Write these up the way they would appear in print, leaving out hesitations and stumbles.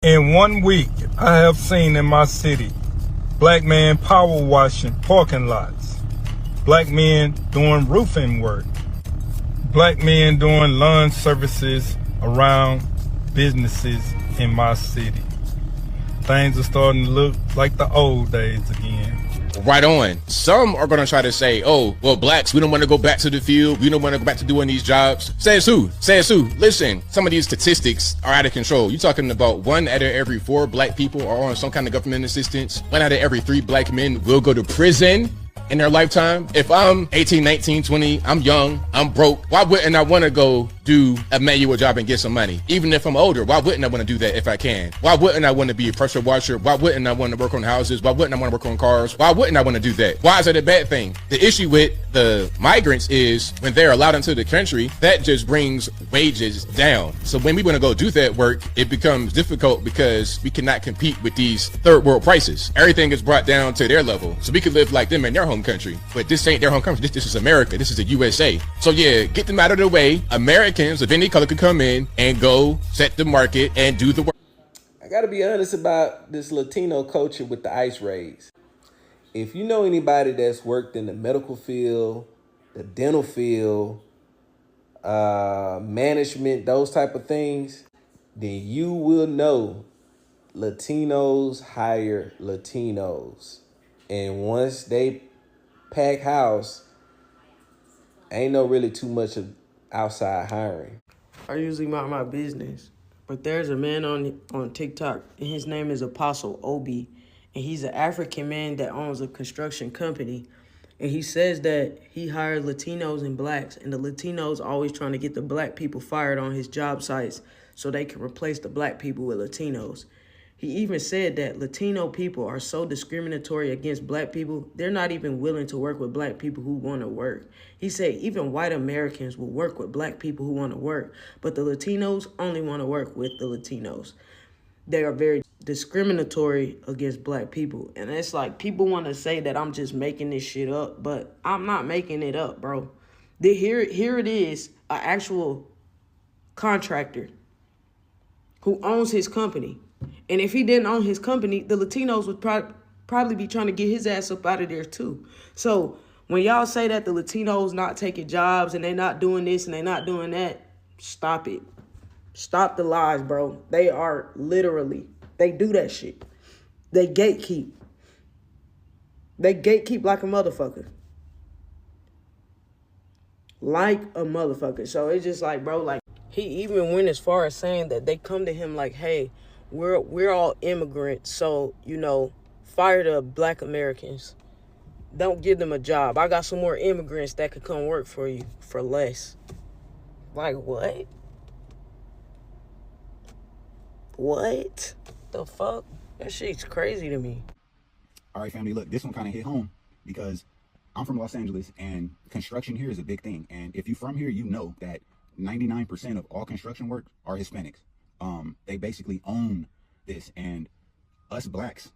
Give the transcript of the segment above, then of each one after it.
In 1 week, I have seen in my city black men power washing parking lots, black men doing roofing work, black men doing lawn services around businesses in my city. Things are starting to look like the old days again. Right on. Some are going to try to say, oh, well, blacks, we don't want to go back to the field. We don't want to go back to doing these jobs. Says who? Listen, some of these statistics are out of control. You're talking about 1 out of every 4 black people are on some kind of government assistance. 1 out of every 3 black men will go to prison in their lifetime. If I'm 18, 19, 20, I'm young, I'm broke, why wouldn't I want to go do a manual job and get some money? Even if I'm older, why wouldn't I want to do that if I can? Why wouldn't I want to be a pressure washer? Why wouldn't I want to work on houses? Why wouldn't I want to work on cars? Why wouldn't I want to do that? Why is that a bad thing? The issue with the migrants is when they're allowed into the country, that just brings wages down. So when we want to go do that work, it becomes difficult because we cannot compete with these third world prices. Everything is brought down to their level. So we could live like them in their home country, but this ain't their home country. This is America. This is the USA. So yeah, get them out of the way. Americans of any color could come in and go set the market and do the work. I gotta be honest about this Latino culture with the ICE raids. If you know anybody that's worked in the medical field, the dental field, management, those type of things, then you will know Latinos hire Latinos. And once they pack house, ain't no really too much of outside hiring. I usually mind my business, but there's a man on TikTok, and his name is Apostle Obi, and he's an African man that owns a construction company, and he says that he hires Latinos and blacks, and the Latinos always trying to get the black people fired on his job sites so they can replace the black people with Latinos. He even said that Latino people are so discriminatory against black people, they're not even willing to work with black people who want to work. He said even white Americans will work with black people who want to work, but the Latinos only want to work with the Latinos. They are very discriminatory against black people. And it's like people want to say that I'm just making this shit up, but I'm not making it up, bro. Here it is, an actual contractor who owns his company. And if he didn't own his company, the Latinos would probably be trying to get his ass up out of there too. So when y'all say that the Latinos not taking jobs and they not doing this and they not doing that, stop it. Stop the lies, bro. They are literally, they do that shit. They gatekeep. They gatekeep like a motherfucker. Like a motherfucker. So it's just like, bro, like, he even went as far as saying that they come to him like, hey, we're all immigrants, so, fire the black Americans. Don't give them a job. I got some more immigrants that could come work for you for less. Like, what? What? The fuck? That shit's crazy to me. All right, family, look, this one kind of hit home because I'm from Los Angeles and construction here is a big thing. And if you're from here, you know that 99% of all construction work are Hispanics. They basically own this, and us blacks,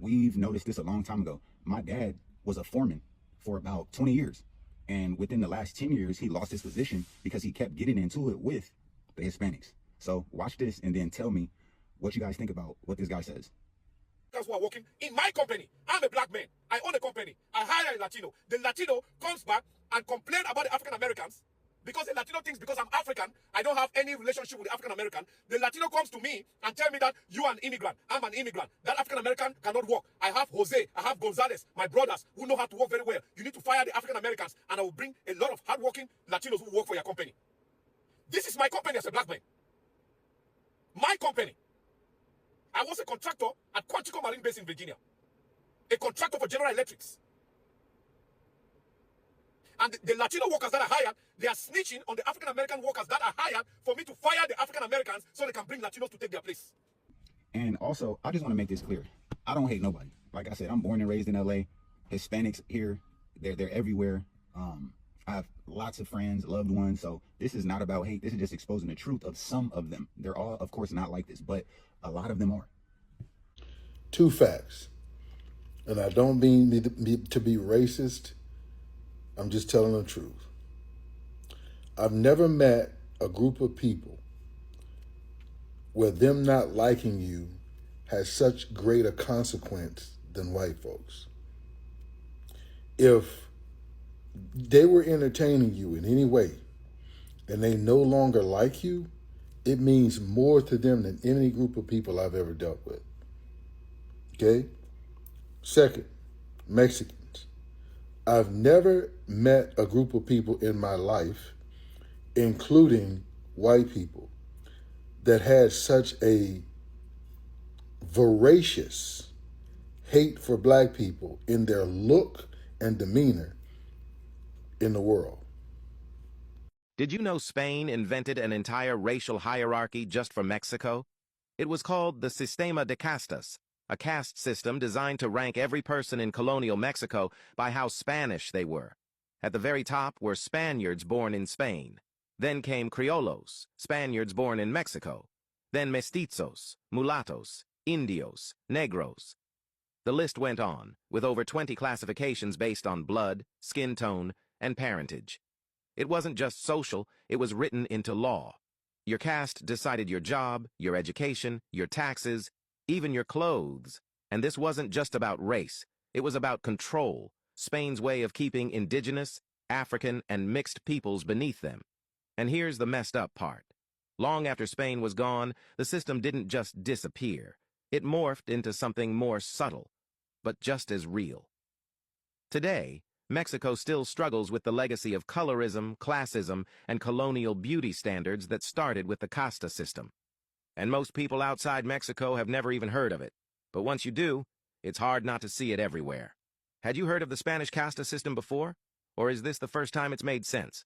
we've noticed this a long time ago. My dad was a foreman for about 20 years, and within the last 10 years, he lost his position because he kept getting into it with the Hispanics. So watch this and then tell me what you guys think about what this guy says. Who are working in my company. I'm a black man. I own a company. I hire a Latino. The Latino comes back and complain about the African Americans. Because the Latino thinks because I'm African, I don't have any relationship with the African American. The Latino comes to me and tell me that you are an immigrant. I'm an immigrant. That African American cannot work. I have Jose, I have Gonzalez, my brothers who know how to work very well. You need to fire the African Americans, and I will bring a lot of hardworking Latinos who work for your company. This is my company as a black man. My company. I was a contractor at Quantico Marine Base in Virginia. A contractor for General Electrics. And the Latino workers that are hired, they are snitching on the African-American workers that are hired for me to fire the African-Americans so they can bring Latinos to take their place. And also, I just want to make this clear. I don't hate nobody. Like I said, I'm born and raised in LA. Hispanics here, they're everywhere. I have lots of friends, loved ones. So this is not about hate. This is just exposing the truth of some of them. They're all, of course, not like this, but a lot of them are. 2 facts. And I don't mean to be racist. I'm just telling the truth. I've never met a group of people where them not liking you has such greater consequence than white folks. If they were entertaining you in any way and they no longer like you, it means more to them than any group of people I've ever dealt with. Okay? Second, Mexicans. I've never met a group of people in my life, including white people, that had such a voracious hate for black people in their look and demeanor in the world. Did you know Spain invented an entire racial hierarchy just for Mexico? It was called the Sistema de Castas, a caste system designed to rank every person in colonial Mexico by how Spanish they were. At the very top were Spaniards born in Spain. Then came Criollos, Spaniards born in Mexico. Then mestizos, mulattos, indios, negros. The list went on, with over 20 classifications based on blood, skin tone, and parentage. It wasn't just social, it was written into law. Your caste decided your job, your education, your taxes, even your clothes. And this wasn't just about race, it was about control, Spain's way of keeping indigenous, African, and mixed peoples beneath them. And here's the messed up part. Long after Spain was gone, the system didn't just disappear. It morphed into something more subtle, but just as real. Today, Mexico still struggles with the legacy of colorism, classism, and colonial beauty standards that started with the casta system. And most people outside Mexico have never even heard of it. But once you do, it's hard not to see it everywhere. Had you heard of the Spanish casta system before? Or is this the first time it's made sense?